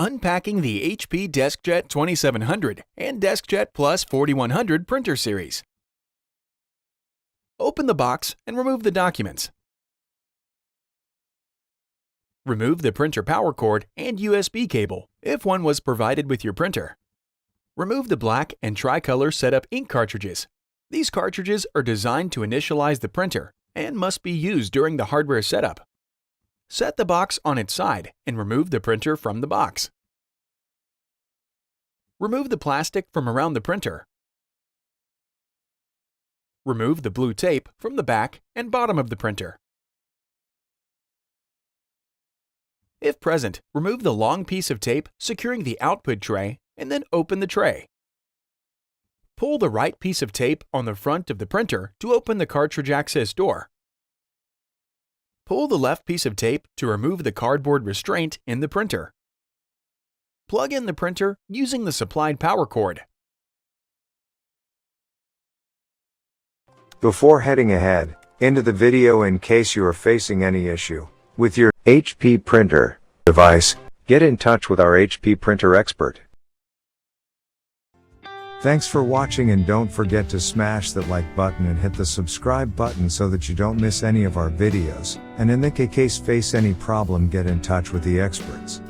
Unpacking the HP DeskJet 2700 and DeskJet Plus 4100 printer series. Open the box and remove the documents. Remove the printer power cord and USB cable, if one was provided with your printer. Remove the black and tricolor setup ink cartridges. These cartridges are designed to initialize the printer and must be used during the hardware setup. Set the box on its side and remove the printer from the box. Remove the plastic from around the printer. Remove the blue tape from the back and bottom of the printer. If present, remove the long piece of tape securing the output tray and then open the tray. Pull the right piece of tape on the front of the printer to open the cartridge access door. Pull the left piece of tape to remove the cardboard restraint in the printer. Plug in the printer using the supplied power cord. Before heading ahead into the video, in case you are facing any issue with your HP printer device, get in touch with our HP printer expert. Thanks for watching, and don't forget to smash that like button and hit the subscribe button so that you don't miss any of our videos. And in the case face any problem, get in touch with the experts.